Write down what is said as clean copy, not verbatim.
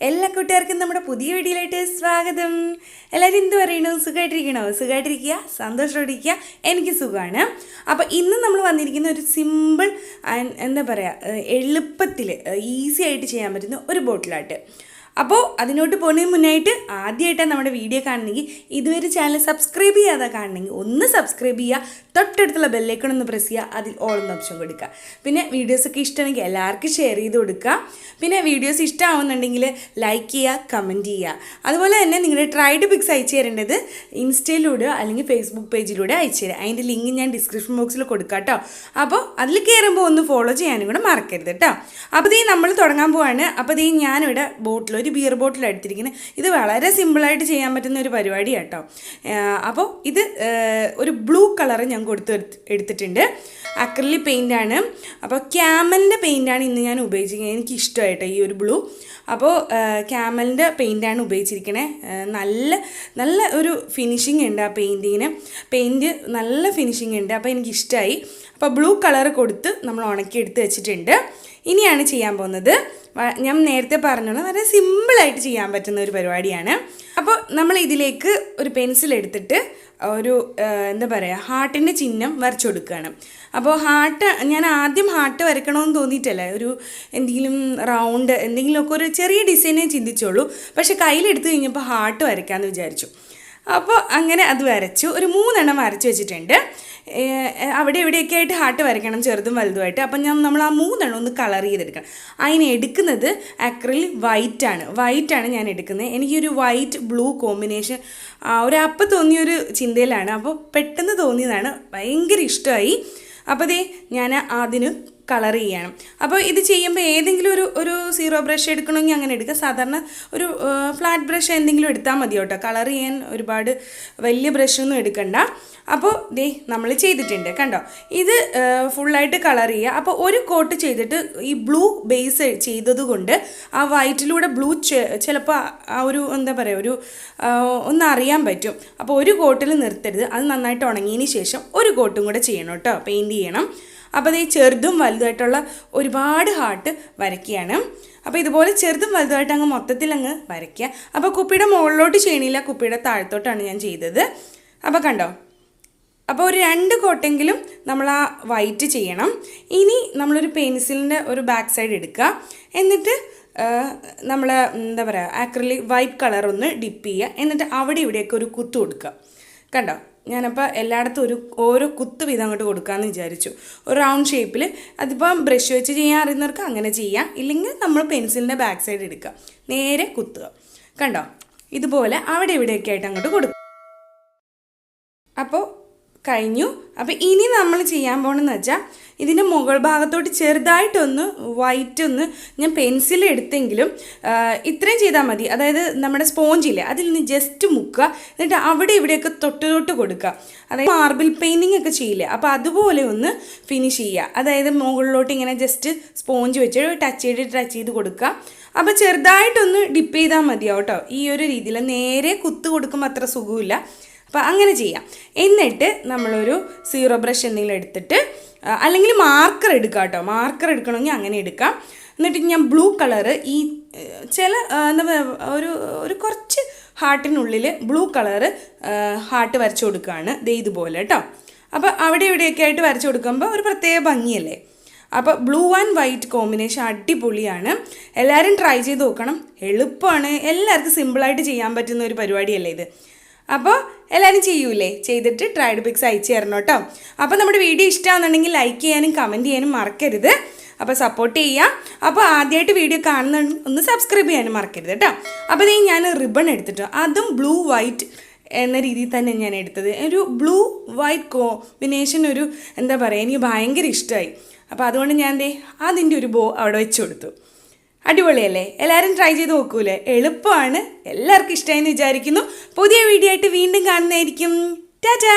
എല്ലാ കൂട്ടുകാർക്കും നമ്മുടെ പുതിയ വീഡിയോയിലായിട്ട് സ്വാഗതം. എല്ലാവരും എന്ത് പറയുന്നു? സുഖമായിട്ടിരിക്കണോ? സുഖമായിട്ടിരിക്കുക, സന്തോഷമായിട്ടിരിക്കുക. എനിക്ക് സുഖമാണ്. അപ്പോൾ ഇന്ന് നമ്മൾ വന്നിരിക്കുന്ന ഒരു സിമ്പിൾ എന്താ പറയുക, എളുപ്പത്തിൽ ഈസി ആയിട്ട് ചെയ്യാൻ പറ്റുന്ന ഒരു ബോട്ടിലായിട്ട്. അപ്പോൾ അതിനോട്ട് പോകുന്നതിന് മുന്നായിട്ട് ആദ്യമായിട്ടാണ് നമ്മുടെ വീഡിയോ കാണണമെങ്കിൽ, ഇതുവരെ ചാനൽ സബ്സ്ക്രൈബ് ചെയ്യാതെ കാണണമെങ്കിൽ ഒന്ന് സബ്സ്ക്രൈബ് ചെയ്യുക, തൊട്ടടുത്തുള്ള ബെല്ലൈക്കൺ ഒന്ന് പ്രസ് ചെയ്യുക, അതിൽ ഓൾ എന്ന ഓപ്ഷൻ കൊടുക്കുക. പിന്നെ വീഡിയോസൊക്കെ ഇഷ്ടമാണെങ്കിൽ എല്ലാവർക്കും ഷെയർ ചെയ്ത് കൊടുക്കുക. പിന്നെ വീഡിയോസ് ഇഷ്ടമാവുന്നുണ്ടെങ്കിൽ ലൈക്ക് ചെയ്യുക, കമൻറ്റ് ചെയ്യുക. അതുപോലെ തന്നെ നിങ്ങളുടെ ട്രൈഡ് പിക്സ് അയച്ചു തരേണ്ടത് ഇൻസ്റ്റയിലൂടെ അല്ലെങ്കിൽ ഫേസ്ബുക്ക് പേജിലൂടെ അയച്ചു തരാം. അതിൻ്റെ ലിങ്ക് ഞാൻ ഡിസ്ക്രിപ്ഷൻ ബോക്സിൽ കൊടുക്കാം കേട്ടോ. അപ്പോൾ അതിൽ കയറുമ്പോൾ ഒന്ന് ഫോളോ ചെയ്യാനും കൂടെ മറക്കരുത് കേട്ടോ. അപ്പോൾ നമ്മൾ തുടങ്ങാൻ പോവാണ്. അപ്പോൾ ഞാനിവിടെ ബോട്ടിൽ ഒരു ബിയർ ബോട്ടിൽ എടുത്തിരിക്കുന്നത്. ഇത് വളരെ സിമ്പിളായിട്ട് ചെയ്യാൻ പറ്റുന്ന ഒരു പരിപാടി കേട്ടോ. അപ്പോൾ ഇത് ഒരു ബ്ലൂ കളർ ഞാൻ എടുത്തിട്ടുണ്ട്. അക്രിലിക് പെയിൻ്റാണ്. അപ്പോൾ ക്യാമലിൻ്റെ പെയിൻ്റാണ് ഇന്ന് ഞാൻ ഉപയോഗിച്ചിരിക്കുന്നത്. എനിക്ക് ഇഷ്ടമായിട്ടോ ഈ ഒരു ബ്ലൂ. അപ്പോൾ ക്യാമലിൻ്റെ പെയിൻ്റാണ് ഉപയോഗിച്ചിരിക്കണേ. നല്ല ഒരു ഫിനിഷിംഗ് ഉണ്ട് ആ പെയിൻറ്റ് നല്ല ഫിനിഷിംഗ് ഉണ്ട്. അപ്പോൾ എനിക്കിഷ്ടമായി. അപ്പോൾ ബ്ലൂ കളർ കൊടുത്ത് നമ്മൾ ഉണക്കിയെടുത്ത് വെച്ചിട്ടുണ്ട്. ഇനിയാണ് ചെയ്യാൻ പോകുന്നത്. ഞാൻ നേരത്തെ പറഞ്ഞത് വളരെ സിമ്പിളായിട്ട് ചെയ്യാൻ പറ്റുന്ന ഒരു പരിപാടിയാണ്. അപ്പോൾ നമ്മൾ ഇതിലേക്ക് ഒരു പെൻസിൽ എടുത്തിട്ട് ഒരു എന്താ പറയുക, ഹാർട്ടിൻ്റെ ചിഹ്നം വരച്ചു കൊടുക്കുകയാണ്. അപ്പോൾ ഞാൻ ആദ്യം ഹാർട്ട് വരയ്ക്കണമെന്ന് തോന്നിയിട്ടല്ലേ, ഒരു എന്തെങ്കിലും റൗണ്ട് എന്തെങ്കിലുമൊക്കെ ഒരു ചെറിയ ഡിസൈനേ ചിന്തിച്ചോളൂ. പക്ഷേ കയ്യിലെടുത്ത് കഴിഞ്ഞപ്പോൾ ഹാർട്ട് വരയ്ക്കാമെന്ന് വിചാരിച്ചു. അപ്പോൾ അങ്ങനെ അത് വരച്ചു. ഒരു 3 എണ്ണം വരച്ച് വെച്ചിട്ടുണ്ട്. അവിടെ എവിടെയൊക്കെ ആയിട്ട് ഹാർട്ട് വരയ്ക്കണം, ചെറുതും വലുതുമായിട്ട്. അപ്പം നമ്മൾ ആ 3 എണ്ണം ഒന്ന് കളർ ചെയ്തെടുക്കണം. അതിന് എടുക്കുന്നത് അക്രിലിക് വൈറ്റാണ് ഞാൻ എടുക്കുന്നത്. എനിക്കൊരു വൈറ്റ് ബ്ലൂ കോമ്പിനേഷൻ അപ്പം തോന്നിയൊരു ചിന്തയിലാണ്. അപ്പോൾ പെട്ടെന്ന് തോന്നിയതാണ്, ഭയങ്കര ഇഷ്ടമായി. അപ്പോൾ ഞാൻ അതിന് കളർ ചെയ്യണം. അപ്പോൾ ഇത് ചെയ്യുമ്പോൾ ഏതെങ്കിലും ഒരു സീറോ ബ്രഷ് എടുക്കണമെങ്കിൽ അങ്ങനെ എടുക്കുക. സാധാരണ ഒരു ഫ്ലാറ്റ് ബ്രഷ് എന്തെങ്കിലും എടുത്താൽ മതി കേട്ടോ. കളർ ചെയ്യാൻ ഒരുപാട് വലിയ ബ്രഷൊന്നും എടുക്കണ്ട. അപ്പോൾ നമ്മൾ ചെയ്തിട്ടുണ്ട് കണ്ടോ. ഇത് ഫുള്ളായിട്ട് കളർ ചെയ്യുക. അപ്പോൾ ഒരു കോട്ട് ചെയ്തിട്ട് ഈ ബ്ലൂ ബേസ് ചെയ്തതുകൊണ്ട് ആ വൈറ്റിലൂടെ ബ്ലൂ ചിലപ്പോൾ ആ ഒരു എന്താ പറയുക, ഒന്ന് അറിയാൻ പറ്റും. അപ്പോൾ ഒരു കോട്ടിൽ നിർത്തരുത്. അത് നന്നായിട്ട് ഉണങ്ങിയതിന് ശേഷം ഒരു കോട്ടും കൂടെ ചെയ്യണം കേട്ടോ, പെയിൻറ്റ് ചെയ്യണം. അപ്പോൾ ചെറുതും വലുതായിട്ടുള്ള ഒരുപാട് ഹാർട്ട് വരയ്ക്കുകയാണ്. അപ്പോൾ ഇതുപോലെ ചെറുതും വലുതായിട്ട് അങ്ങ് മൊത്തത്തിൽ അങ്ങ് വരയ്ക്കുക. അപ്പോൾ കുപ്പിയുടെ മുകളിലോട്ട് ചെയ്യണില്ല, കുപ്പിയുടെ താഴത്തോട്ടാണ് ഞാൻ ചെയ്തത്. അപ്പോൾ കണ്ടോ. അപ്പോൾ ഒരു 2 കോട്ടെങ്കിലും നമ്മൾ ആ വൈറ്റ് ചെയ്യണം. ഇനി നമ്മളൊരു പെൻസിലിൻ്റെ ഒരു ബാക്ക് സൈഡ് എടുക്കുക. എന്നിട്ട് നമ്മൾ എന്താ പറയുക, അക്രിലിക് വൈറ്റ് കളർ ഒന്ന് ഡിപ്പ് ചെയ്യുക. എന്നിട്ട് അവിടെ ഇവിടെയൊക്കെ ഒരു കുത്ത് കൊടുക്കുക. കണ്ടോ, ഞാനപ്പോൾ എല്ലായിടത്തും ഓരോ കുത്ത് വീതം അങ്ങോട്ട് കൊടുക്കാമെന്ന് വിചാരിച്ചു. ഒരു റൗണ്ട് ഷേപ്പിൽ. അതിപ്പം ബ്രഷ് വെച്ച് ചെയ്യാൻ അറിയുന്നവർക്ക് അങ്ങനെ ചെയ്യാം. ഇല്ലെങ്കിൽ നമ്മൾ പെൻസിലിൻ്റെ ബാക്ക് സൈഡ് എടുക്കുക, നേരെ കുത്തുക. കണ്ടോ, ഇതുപോലെ അവിടെ ഇവിടെയൊക്കെ ആയിട്ട് അങ്ങോട്ട് കൊടുക്കുക. അപ്പോൾ കഴിഞ്ഞു. അപ്പോൾ ഇനി നമ്മൾ ചെയ്യാൻ പോകണമെന്ന് വെച്ചാൽ ഇതിൻ്റെ മുകൾ ഭാഗത്തോട്ട് ചെറുതായിട്ടൊന്ന് വൈറ്റ് ഞാൻ പെൻസിൽ എടുത്തെങ്കിലും ഇത്രയും ചെയ്താൽ മതി. അതായത് നമ്മുടെ സ്പോഞ്ചില്ലേ, അതിൽ നിന്ന് ജസ്റ്റ് മുക്കുക. എന്നിട്ട് അവിടെ ഇവിടെയൊക്കെ തൊട്ട് കൊടുക്കുക. അതായത് മാർബിൾ പെയിൻറ്റിങ് ഒക്കെ ചെയ്യില്ലേ, അപ്പോൾ അതുപോലെ ഒന്ന് ഫിനിഷ് ചെയ്യുക. അതായത് മുകളിലോട്ട് ഇങ്ങനെ ജസ്റ്റ് സ്പോഞ്ച് വെച്ച് ടച്ച് ചെയ്ത് കൊടുക്കുക. അപ്പോൾ ചെറുതായിട്ടൊന്ന് ഡിപ്പ് ചെയ്താൽ മതിയാവും കേട്ടോ. ഈ ഒരു രീതിയിൽ നേരെ കുത്ത് കൊടുക്കുമ്പോൾ അത്ര സുഖമില്ല. അപ്പോൾ അങ്ങനെ ചെയ്യാം. എന്നിട്ട് നമ്മളൊരു സീറോ ബ്രഷ് എന്തെങ്കിലും എടുത്തിട്ട്, അല്ലെങ്കിൽ മാർക്കർ എടുക്കാം കേട്ടോ. മാർക്കർ എടുക്കണമെങ്കിൽ അങ്ങനെ എടുക്കാം. എന്നിട്ട് ഞാൻ ബ്ലൂ കളറ് ഈ എന്താ ഒരു കുറച്ച് ഹാർട്ടിനുള്ളിൽ ബ്ലൂ കളറ് ഹാർട്ട് വരച്ചു കൊടുക്കുകയാണ്. ഇതുപോലെ കേട്ടോ. അപ്പോൾ അവിടെ ഇവിടെയൊക്കെ ആയിട്ട് വരച്ചു കൊടുക്കുമ്പോൾ ഒരു പ്രത്യേക ഭംഗിയല്ലേ. അപ്പോൾ ബ്ലൂ ആൻഡ് വൈറ്റ് കോമ്പിനേഷൻ അടിപൊളിയാണ്. എല്ലാവരും ട്രൈ ചെയ്ത് നോക്കണം. എളുപ്പമാണ്, എല്ലാവർക്കും സിമ്പിളായിട്ട് ചെയ്യാൻ പറ്റുന്ന ഒരു പരിപാടിയല്ലേ ഇത്. അപ്പോൾ എല്ലാവരും ചെയ്യൂലേ? ചെയ്തിട്ട് ട്രൈഡ് പിക്സ് അയച്ചു തരണം കേട്ടോ. അപ്പോൾ നമ്മുടെ വീഡിയോ ഇഷ്ടമാണെന്നുണ്ടെങ്കിൽ ലൈക്ക് ചെയ്യാനും കമൻറ്റ് ചെയ്യാനും മറക്കരുത്. അപ്പോൾ സപ്പോർട്ട് ചെയ്യാം. അപ്പോൾ ആദ്യമായിട്ട് വീഡിയോ കാണുന്നുണ്ടെങ്കിൽ ഒന്ന് സബ്സ്ക്രൈബ് ചെയ്യാനും മറക്കരുത് കേട്ടോ. അപ്പോൾ ഞാൻ റിബൺ എടുത്തിട്ടോ, അതും ബ്ലൂ വൈറ്റ് എന്ന രീതിയിൽ തന്നെ ഞാൻ എടുത്തത്. ഒരു ബ്ലൂ വൈറ്റ് കോമ്പിനേഷൻ എന്താ പറയുക, എനിക്ക് ഭയങ്കര ഇഷ്ടമായി. അപ്പോൾ അതുകൊണ്ട് ഞാൻ അതിൻ്റെ ഒരു ബോ അവിടെ വെച്ച് കൊടുത്തു. അടിപൊളിയല്ലേ? എല്ലാവരും ട്രൈ ചെയ്ത് നോക്കൂലേ? എളുപ്പമാണ്. എല്ലാവർക്കും ഇഷ്ടമായെന്ന് വിചാരിക്കുന്നു. പുതിയ വീഡിയോ ആയിട്ട് വീണ്ടും കാണുന്നതായിരിക്കും. ടാറ്റാ.